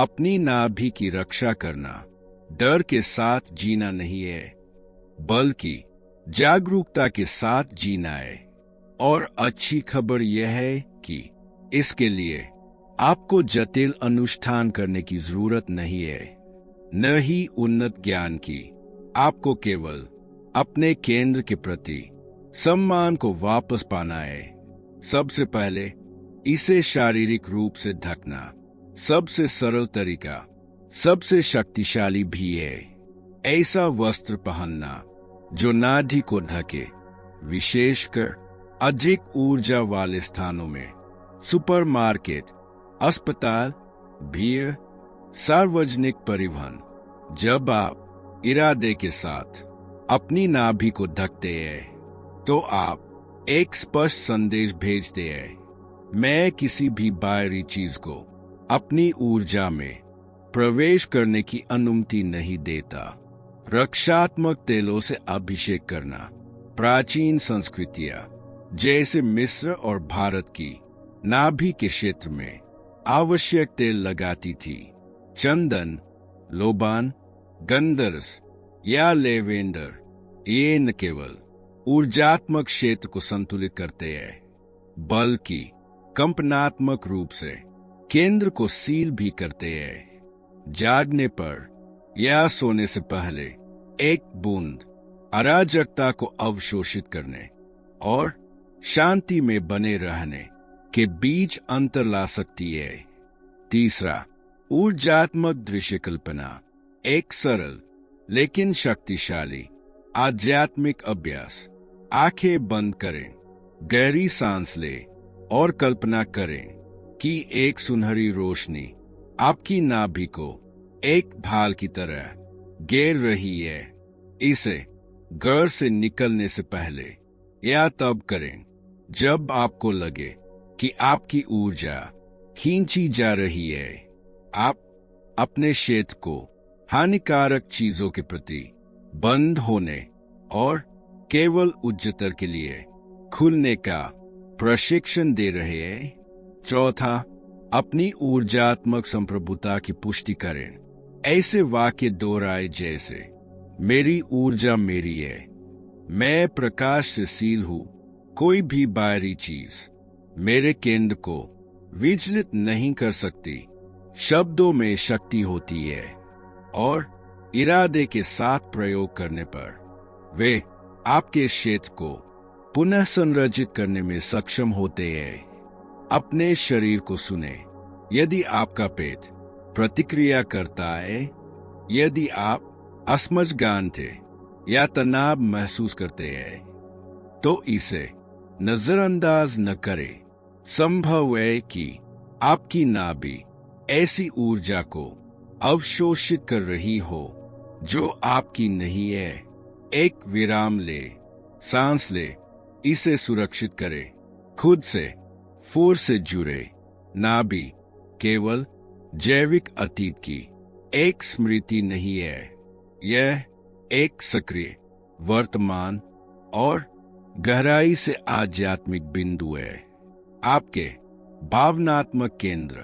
अपनी नाभि की रक्षा करना डर के साथ जीना नहीं है, बल्कि जागरूकता के साथ जीना है। और अच्छी खबर यह है कि इसके लिए आपको जटिल अनुष्ठान करने की जरूरत नहीं है, न ही उन्नत ज्ञान की। आपको केवल अपने केंद्र के प्रति सम्मान को वापस पाना है। सबसे पहले इसे शारीरिक रूप से ढकना सबसे सरल तरीका, सबसे शक्तिशाली भी है। ऐसा वस्त्र पहनना जो नाभि को ढके, विशेषकर अधिक ऊर्जा वाले स्थानों में, सुपरमार्केट, अस्पताल, भीड़, सार्वजनिक परिवहन। जब आप इरादे के साथ अपनी नाभि को ढकते हैं, तो आप एक स्पष्ट संदेश भेजते हैं, मैं किसी भी बाहरी चीज को अपनी ऊर्जा में प्रवेश करने की अनुमति नहीं देता। रक्षात्मक तेलों से अभिषेक करना प्राचीन संस्कृतियां जैसे मिस्र और भारत की नाभि के क्षेत्र में आवश्यक तेल लगाती थी। चंदन, लोबान, गंधरस या लेवेंडर, ये न केवल ऊर्जात्मक क्षेत्र को संतुलित करते हैं, बल्कि कंपनात्मक रूप से केंद्र को सील भी करते हैं। जागने पर या सोने से पहले एक बूंद अराजकता को अवशोषित करने और शांति में बने रहने के बीच अंतर ला सकती है। तीसरा, ऊर्जात्मक दृश्य कल्पना एक सरल लेकिन शक्तिशाली आध्यात्मिक अभ्यास। आंखें बंद करें, गहरी सांस लें और कल्पना करें कि एक सुनहरी रोशनी आपकी नाभि को एक ढाल की तरह घेर रही है। इसे घर से निकलने से पहले या तब करें जब आपको लगे कि आपकी ऊर्जा खींची जा रही है। आप अपने क्षेत्र को हानिकारक चीजों के प्रति बंद होने और केवल उच्चतर के लिए खुलने का प्रशिक्षण दे रहे हैं। चौथा, अपनी ऊर्जात्मक संप्रभुता की पुष्टि करें। ऐसे वाक्य दोहराए जैसे, मेरी ऊर्जा मेरी है, मैं प्रकाश से सील हूं, कोई भी बाहरी चीज मेरे केंद्र को विचलित नहीं कर सकती। शब्दों में शक्ति होती है और इरादे के साथ प्रयोग करने पर वे आपके क्षेत्र को पुनः संरचित करने में सक्षम होते हैं। अपने शरीर को सुने। यदि आपका पेट प्रतिक्रिया करता है, यदि आप असमंजस थे या तनाव महसूस करते हैं, तो इसे नजरअंदाज न करें। संभव है कि आपकी नाभि ऐसी ऊर्जा को अवशोषित कर रही हो जो आपकी नहीं है। एक विराम ले, सांस ले, इसे सुरक्षित करें। खुद से फूर से जुड़े। नाभि केवल जैविक अतीत की एक स्मृति नहीं है, यह एक सक्रिय वर्तमान और गहराई से आध्यात्मिक बिंदु है। आपके भावनात्मक केंद्र,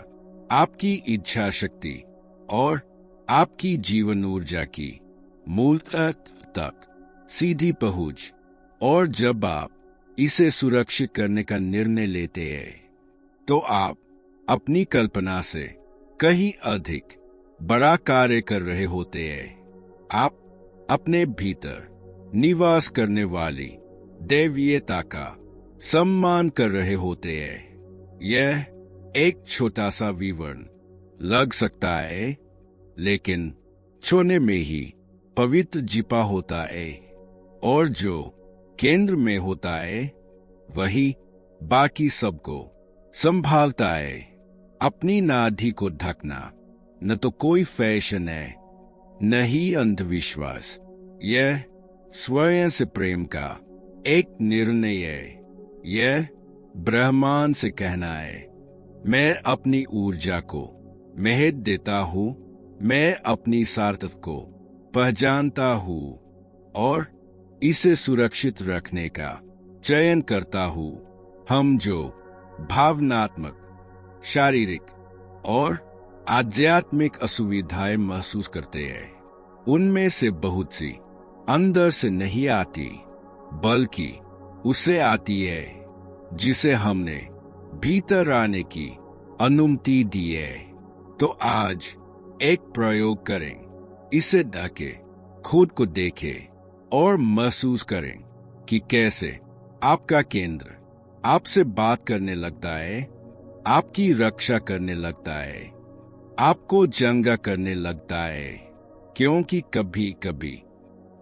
आपकी इच्छा शक्ति और आपकी जीवन ऊर्जा की मूल तत्व तक सीधी पहुंच। और जब आप इसे सुरक्षित करने का निर्णय लेते हैं, तो आप अपनी कल्पना से कहीं अधिक बड़ा कार्य कर रहे होते हैं। आप अपने भीतर निवास करने वाली दैवीयता का सम्मान कर रहे होते हैं। यह एक छोटा सा विवरण लग सकता है, लेकिन छूने में ही पवित्र जिपा होता है, और जो केंद्र में होता है वही बाकी सबको संभालता है। अपनी नाभि को ढकना न तो कोई फैशन है, न ही अंधविश्वास। यह स्वयं से प्रेम का एक निर्णय है। यह ब्रह्मांड से कहना है, मैं अपनी ऊर्जा को महत्व देता हूँ, मैं अपनी सार्थक को पहचानता हूँ और इसे सुरक्षित रखने का चयन करता हूँ। हम जो भावनात्मक, शारीरिक और आध्यात्मिक असुविधाएं महसूस करते हैं, उनमें से बहुत सी अंदर से नहीं आती, बल्कि उसे आती है जिसे हमने भीतर आने की अनुमति दी है। तो आज एक प्रयोग करें, इसे ढके, खुद को देखें और महसूस करें कि कैसे आपका केंद्र आपसे बात करने लगता है, आपकी रक्षा करने लगता है, आपको जंगा करने लगता है, क्योंकि कभी कभी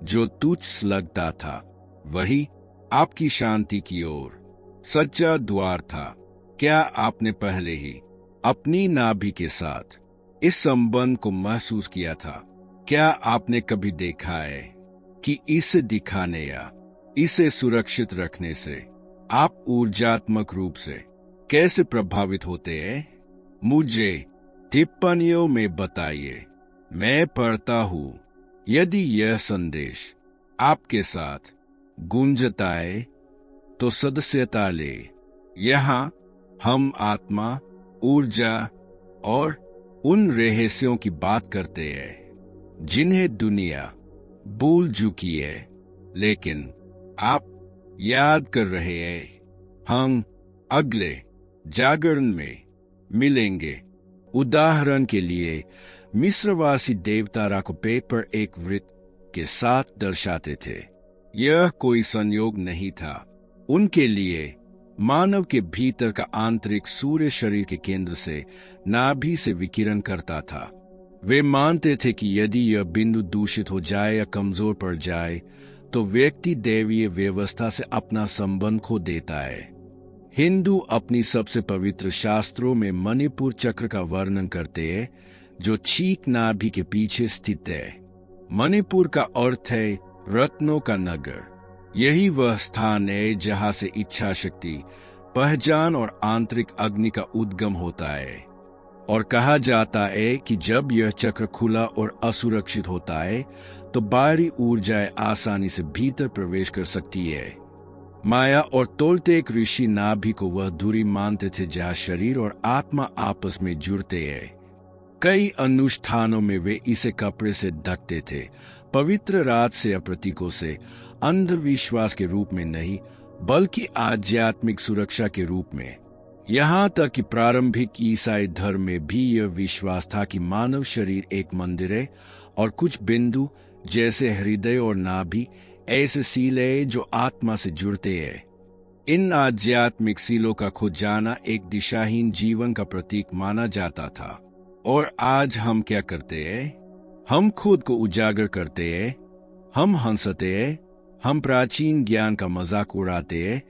जो तुच्छ लगता था वही आपकी शांति की ओर सच्चा द्वार था। क्या आपने पहले ही अपनी नाभि के साथ इस संबंध को महसूस किया था? क्या आपने कभी देखा है कि इसे दिखाने या इसे सुरक्षित रखने से आप ऊर्जात्मक रूप से कैसे प्रभावित होते हैं? मुझे टिप्पणियों में बताइए। मैं पढ़ता हूं। यदि यह संदेश आपके साथ गूंजता है तो सदस्यता ले। यहाँ हम आत्मा, ऊर्जा और उन रहस्यों की बात करते हैं जिन्हें दुनिया भूल चुकी है, लेकिन आप याद कर रहे हैं। हम अगले जागरण में मिलेंगे। उदाहरण के लिए, मिस्रवासी देवतारा को पेपर एक वृत्त के साथ दर्शाते थे। यह कोई संयोग नहीं था। उनके लिए मानव के भीतर का आंतरिक सूर्य शरीर के केंद्र से नाभि से विकिरण करता था। वे मानते थे कि यदि यह बिंदु दूषित हो जाए या कमजोर पड़ जाए तो व्यक्ति दैवीय व्यवस्था से अपना संबंध खो देता है। हिंदू अपनी सबसे पवित्र शास्त्रों में मणिपुर चक्र का वर्णन करते हैं, जो चीक नाभि के पीछे स्थित है। मणिपुर का अर्थ है रत्नों का नगर। यही वह स्थान है जहां से इच्छा शक्ति, पहचान और आंतरिक अग्नि का उद्गम होता है। और कहा जाता है कि जब यह चक्र खुला और असुरक्षित होता है तो बाहरी ऊर्जाएं आसानी से भीतर प्रवेश कर सकती है। माया और तोल्तेक ऋषि नाभि को वह धुरी मानते थे जहां शरीर और आत्मा आपस में जुड़ते हैं। कई अनुष्ठानों में वे इसे कपड़े से ढकते थे, पवित्र रात से या प्रतीकों से, अंधविश्वास के रूप में नहीं बल्कि आध्यात्मिक सुरक्षा के रूप में। यहाँ तक कि प्रारंभिक ईसाई धर्म में भी यह विश्वास था कि मानव शरीर एक मंदिर है और कुछ बिंदु जैसे हृदय और नाभि ऐसे सील है जो आत्मा से जुड़ते हैं। इन आध्यात्मिक सीलों का खो जाना एक दिशाहीन जीवन का प्रतीक माना जाता था। और आज हम क्या करते हैं? हम खुद को उजागर करते हैं, हम हंसते हैं, हम प्राचीन ज्ञान का मजाक उड़ाते हैं,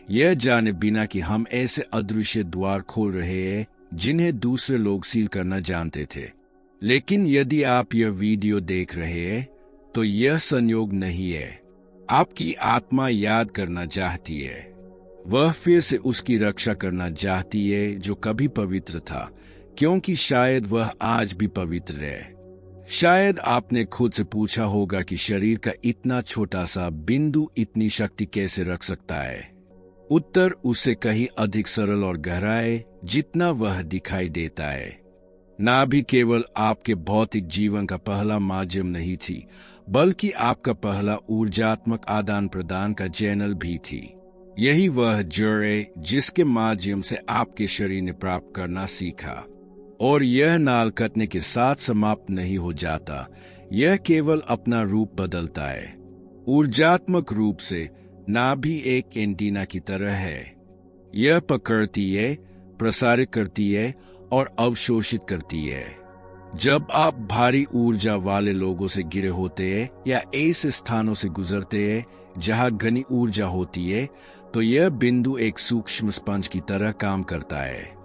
यह जाने बिना कि हम ऐसे अदृश्य द्वार खोल रहे हैं जिन्हें दूसरे लोग सील करना जानते थे। लेकिन यदि आप यह वीडियो देख रहे हैं तो यह संयोग नहीं है। आपकी आत्मा याद करना चाहती है। वह फिर से उसकी रक्षा करना चाहती है जो कभी पवित्र था, क्योंकि शायद वह आज भी पवित्र है। शायद आपने खुद से पूछा होगा कि शरीर का इतना छोटा सा बिंदु इतनी शक्ति कैसे रख सकता है। उत्तर उससे कहीं अधिक सरल और गहरा है जितना वह दिखाई देता है। नाभि केवल आपके भौतिक जीवन का पहला माध्यम नहीं थी, बल्कि आपका पहला ऊर्जात्मक आदान प्रदान का चैनल भी थी। यही वह जड़ है जिसके माध्यम से आपके शरीर ने प्राप्त करना सीखा। और यह नाल कटने के साथ समाप्त नहीं हो जाता, यह केवल अपना रूप बदलता है। ऊर्जात्मक रूप से नाभि एक एंटीना की तरह है। यह पकड़ती है, प्रसारित करती है और अवशोषित करती है। जब आप भारी ऊर्जा वाले लोगों से घिरे होते हैं या ऐसे स्थानों से गुजरते हैं जहां घनी ऊर्जा होती है, तो यह बिंदु एक सूक्ष्म स्पंज की तरह काम करता है।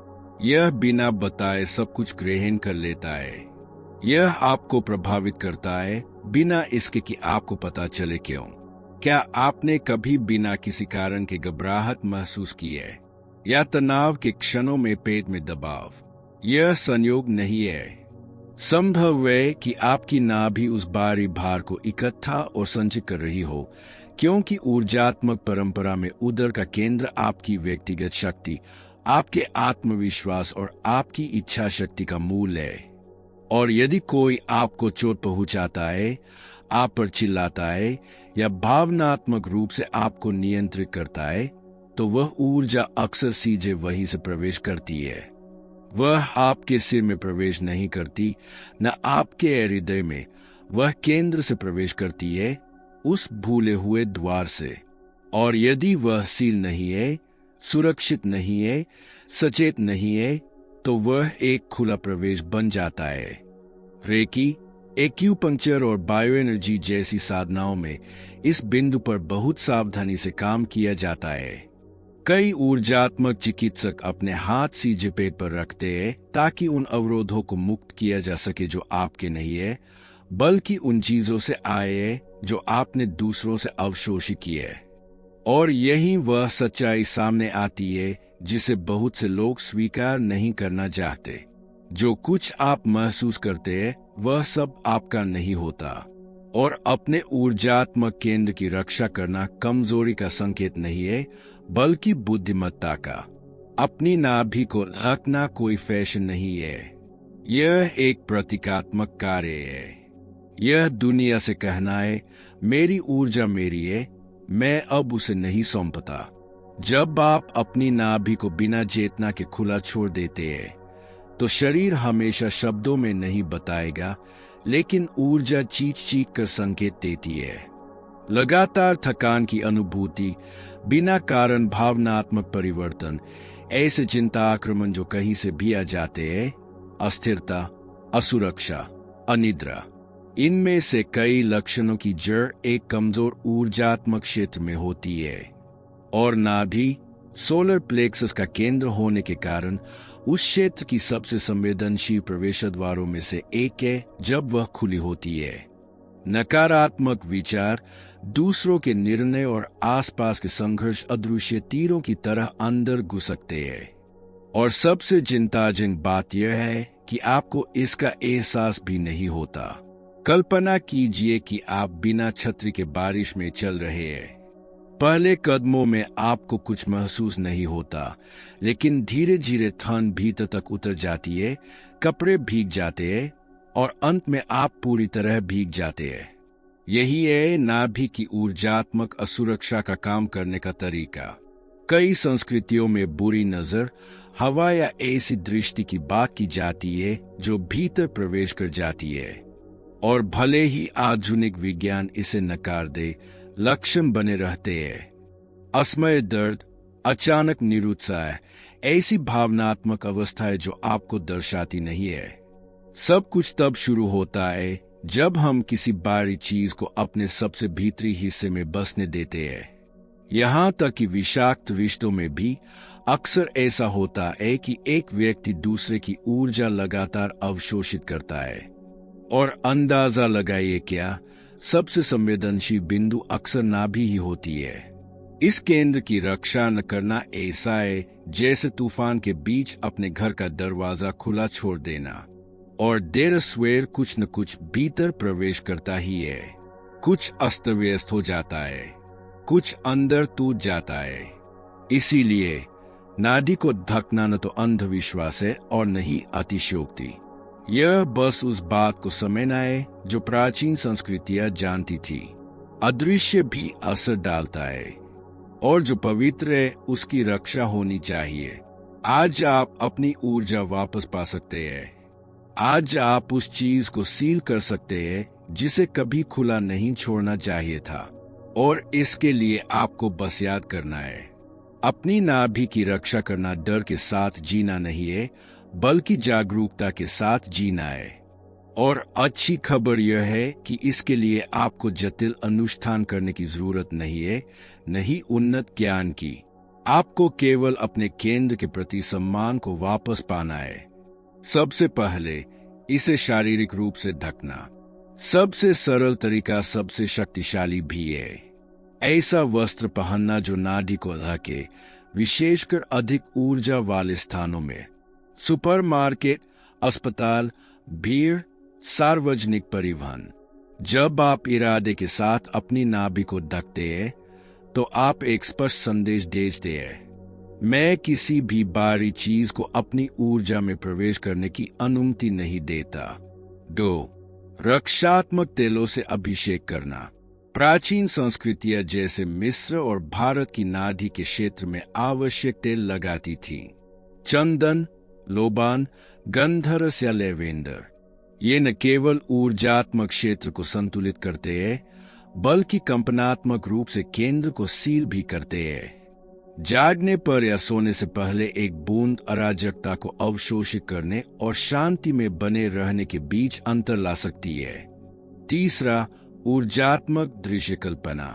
यह बिना बताए सब कुछ ग्रहण कर लेता है। यह आपको प्रभावित करता है बिना इसके कि आपको पता चले क्यों। क्या आपने कभी बिना किसी कारण के घबराहट महसूस की है या तनाव के क्षणों में पेट में दबाव? यह संयोग नहीं है। संभव है कि आपकी नाभि उस भारी भार को इकट्ठा और संचित कर रही हो, क्योंकि ऊर्जात्मक परंपरा में उदर का केंद्र आपकी व्यक्तिगत शक्ति आपके आत्मविश्वास और आपकी इच्छा शक्ति का मूल है। और यदि कोई आपको चोट पहुंचाता है, आप पर चिल्लाता है या भावनात्मक रूप से आपको नियंत्रित करता है, तो वह ऊर्जा अक्सर सीधे वहीं से प्रवेश करती है। वह आपके सिर में प्रवेश नहीं करती, न आपके हृदय में। वह केंद्र से प्रवेश करती है, उस भूले हुए द्वार से। और यदि वह सील नहीं है, सुरक्षित नहीं है, सचेत नहीं है, तो वह एक खुला प्रवेश बन जाता है। रेकी, एक्यूपंक्चर और बायो एनर्जी जैसी साधनाओं में इस बिंदु पर बहुत सावधानी से काम किया जाता है। कई ऊर्जात्मक चिकित्सक अपने हाथ सीधे पेट पर रखते हैं ताकि उन अवरोधों को मुक्त किया जा सके जो आपके नहीं है, बल्कि उन चीजों से आए हैं जो आपने दूसरों से अवशोषित किए है। और यही वह सच्चाई सामने आती है जिसे बहुत से लोग स्वीकार नहीं करना चाहते। जो कुछ आप महसूस करते हैं वह सब आपका नहीं होता। और अपने ऊर्जात्मक केंद्र की रक्षा करना कमजोरी का संकेत नहीं है, बल्कि बुद्धिमत्ता का। अपनी नाभि को ढकना कोई फैशन नहीं है, यह एक प्रतीकात्मक कार्य है। यह दुनिया से कहना है, मेरी ऊर्जा मेरी है, मैं अब उसे नहीं सौंपता। जब आप अपनी नाभि को बिना चेतना के खुला छोड़ देते हैं, तो शरीर हमेशा शब्दों में नहीं बताएगा, लेकिन ऊर्जा चीख कर संकेत देती है। लगातार थकान की अनुभूति, बिना कारण भावनात्मक परिवर्तन, ऐसे चिंता आक्रमण जो कहीं से भी आ जाते हैं, अस्थिरता, असुरक्षा, अनिद्रा, इनमें से कई लक्षणों की जड़ एक कमजोर ऊर्जात्मक क्षेत्र में होती है। और नाभि सोलर प्लेक्सस का केंद्र होने के कारण उस क्षेत्र की सबसे संवेदनशील प्रवेश द्वारों में से एक है जब वह खुली होती है। नकारात्मक विचार, दूसरों के निर्णय और आसपास के संघर्ष अदृश्य तीरों की तरह अंदर घुसकते हैं। और सबसे चिंताजनक बात यह है कि आपको इसका एहसास भी नहीं होता। कल्पना कीजिए कि आप बिना छतरी के बारिश में चल रहे हैं। पहले कदमों में आपको कुछ महसूस नहीं होता, लेकिन धीरे धीरे ठंड भीतर तक उतर जाती है, कपड़े भीग जाते हैं और अंत में आप पूरी तरह भीग जाते हैं। यही है नाभि की ऊर्जात्मक असुरक्षा का काम करने का तरीका। कई संस्कृतियों में बुरी नजर, हवा या ऐसी दृष्टि की बात की जाती है जो भीतर प्रवेश कर जाती है। और भले ही आधुनिक विज्ञान इसे नकार दे, लक्षण बने रहते हैं। असमय दर्द, अचानक निरुत्साह, ऐसी भावनात्मक अवस्था है जो आपको दर्शाती नहीं है। सब कुछ तब शुरू होता है जब हम किसी बाहरी चीज को अपने सबसे भीतरी हिस्से में बसने देते हैं। यहाँ तक कि विषाक्त रिश्तों में भी अक्सर ऐसा होता है कि एक व्यक्ति दूसरे की ऊर्जा लगातार अवशोषित करता है। और अंदाजा लगाइए क्या, सबसे संवेदनशील बिंदु अक्सर नाभि ही होती है। इस केंद्र की रक्षा न करना ऐसा है जैसे तूफान के बीच अपने घर का दरवाजा खुला छोड़ देना। और देर सवेर कुछ न कुछ भीतर प्रवेश करता ही है। कुछ अस्त व्यस्त हो जाता है, कुछ अंदर टूट जाता है। इसीलिए नाभि को ढकना न तो अंधविश्वास है और न ही अतिशयोक्ति। यह बस उस बात को समझना है जो प्राचीन संस्कृतियां जानती थी। अदृश्य भी असर डालता है और जो पवित्र है उसकी रक्षा होनी चाहिए। आज आप अपनी ऊर्जा वापस पा सकते हैं। आज आप उस चीज को सील कर सकते हैं जिसे कभी खुला नहीं छोड़ना चाहिए था। और इसके लिए आपको बस याद करना है, अपनी नाभि की रक्षा करना डर के साथ जीना नहीं है, बल्कि जागरूकता के साथ जीना है। और अच्छी खबर यह है कि इसके लिए आपको जटिल अनुष्ठान करने की जरूरत नहीं है, नहीं उन्नत ज्ञान की। आपको केवल अपने केंद्र के प्रति सम्मान को वापस पाना है। सबसे पहले इसे शारीरिक रूप से ढकना सबसे सरल तरीका, सबसे शक्तिशाली भी है। ऐसा वस्त्र पहनना जो नाभि को ढके, विशेषकर अधिक ऊर्जा वाले स्थानों में। सुपरमार्केट, अस्पताल, भीड़, सार्वजनिक परिवहन। जब आप इरादे के साथ अपनी नाभि को ढकते हैं तो आप एक स्पष्ट संदेश भेजते हैं, मैं किसी भी बाहरी चीज को अपनी ऊर्जा में प्रवेश करने की अनुमति नहीं देता। 2. रक्षात्मक तेलों से अभिषेक करना। प्राचीन संस्कृतियां जैसे मिस्र और भारत की नाभि के क्षेत्र में आवश्यक तेल लगाती थीं। चंदन, लोबान, गंधरस या लेवेंडर। ये न केवल ऊर्जात्मक क्षेत्र को संतुलित करते हैं, बल्कि कंपनात्मक रूप से केंद्र को सील भी करते हैं। जागने पर या सोने से पहले एक बूंद अराजकता को अवशोषित करने और शांति में बने रहने के बीच अंतर ला सकती है। 3. ऊर्जात्मक दृश्य कल्पना।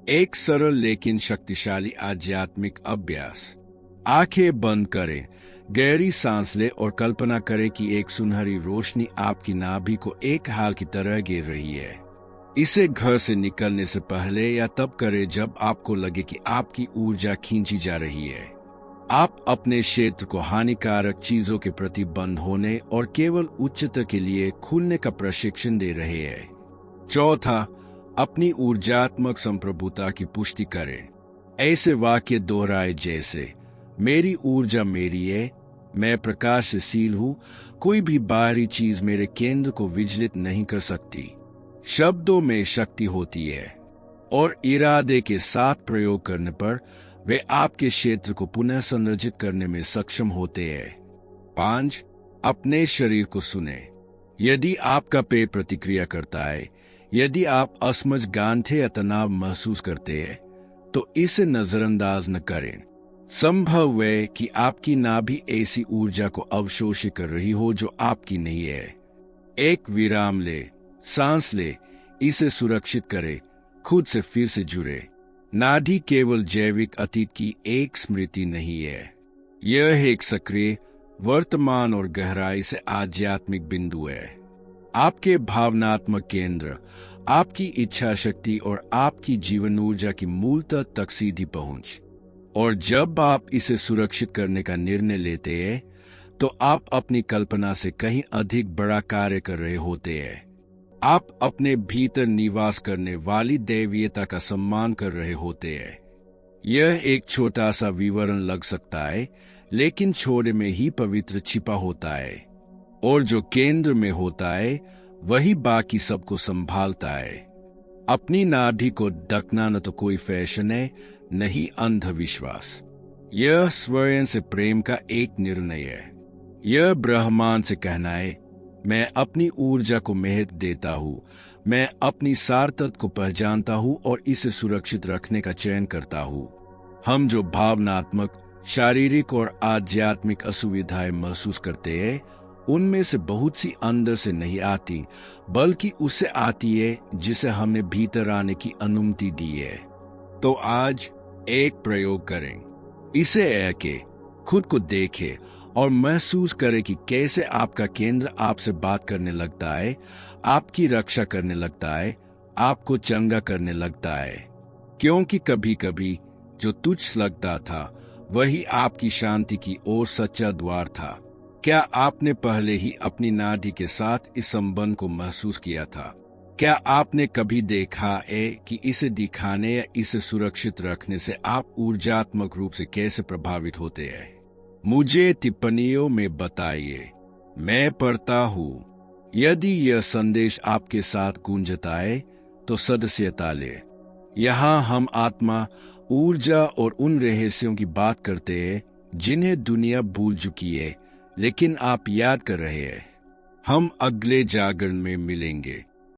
एक सरल लेकिन शक्तिशाली आध्यात्मिक अभ्यास। आंखें बंद करें, गहरी सांस लें और कल्पना करें कि एक सुनहरी रोशनी आपकी नाभि को एक हाल की तरह घेर रही है। इसे घर से निकलने से पहले या तब करें जब आपको लगे कि आपकी ऊर्जा खींची जा रही है। आप अपने क्षेत्र को हानिकारक चीजों के प्रति बंद होने और केवल उच्चतर के लिए खुलने का प्रशिक्षण दे रहे हैं। 4. अपनी ऊर्जात्मक संप्रभुता की पुष्टि करें। ऐसे वाक्य दोहराए जैसे, मेरी ऊर्जा मेरी है, मैं प्रकाश से सील हूं, कोई भी बाहरी चीज मेरे केंद्र को विचलित नहीं कर सकती। शब्दों में शक्ति होती है और इरादे के साथ प्रयोग करने पर वे आपके क्षेत्र को पुनः संरचित करने में सक्षम होते हैं। 5. अपने शरीर को सुने। यदि आपका पेट प्रतिक्रिया करता है, यदि आप असमझ, गांठे या तनाव महसूस करते हैं, तो इसे नजरअंदाज न करें। संभव है कि आपकी नाभि ऐसी ऊर्जा को अवशोषित कर रही हो जो आपकी नहीं है। एक विराम ले, सांस ले, इसे सुरक्षित करे, खुद से फिर से जुड़े। नाभि केवल जैविक अतीत की एक स्मृति नहीं है, यह एक सक्रिय, वर्तमान और गहराई से आध्यात्मिक बिंदु है। आपके भावनात्मक केंद्र, आपकी इच्छा शक्ति और आपकी जीवन ऊर्जा की मूलतः तक सीधी पहुंच। और जब आप इसे सुरक्षित करने का निर्णय लेते हैं, तो आप अपनी कल्पना से कहीं अधिक बड़ा कार्य कर रहे होते हैं। आप अपने भीतर निवास करने वाली दैवीयता का सम्मान कर रहे होते हैं। यह एक छोटा सा विवरण लग सकता है, लेकिन छोटे में ही पवित्र छिपा होता है, और जो केंद्र में होता है वही बाकी सबको संभालता है। अपनी नाभि को ढकना न तो कोई फैशन है, नहीं अंधविश्वास। यह स्वयं से प्रेम का एक निर्णय है। यह ब्रह्मांड से कहना है, मैं अपनी ऊर्जा को महत्व देता हूँ, मैं अपनी सार्थक को पहचानता हूँ और इसे सुरक्षित रखने का चयन करता हूँ। हम जो भावनात्मक, शारीरिक और आध्यात्मिक असुविधाएं महसूस करते हैं, उनमें से बहुत सी अंदर से नहीं आती, बल्कि उससे आती है जिसे हमने भीतर आने की अनुमति दी है। तो आज एक प्रयोग करें। इसे ऐके खुद को देखें और महसूस करें कि कैसे आपका केंद्र आपसे बात करने लगता है, आपकी रक्षा करने लगता है, आपको चंगा करने लगता है। क्योंकि कभी कभी जो तुच्छ लगता था वही आपकी शांति की ओर सच्चा द्वार था। क्या आपने पहले ही अपनी नाभि के साथ इस संबंध को महसूस किया था? क्या आपने कभी देखा है कि इसे दिखाने या इसे सुरक्षित रखने से आप ऊर्जात्मक रूप से कैसे प्रभावित होते हैं? मुझे टिप्पणियों में बताइए। मैं पढ़ता हूँ। यदि यह संदेश आपके साथ गूंजता है तो सदस्यता ले। यहाँ हम आत्मा, ऊर्जा और उन रहस्यों की बात करते हैं जिन्हें दुनिया भूल चुकी है, लेकिन आप याद कर रहे हैं। हम अगले जागरण में मिलेंगे।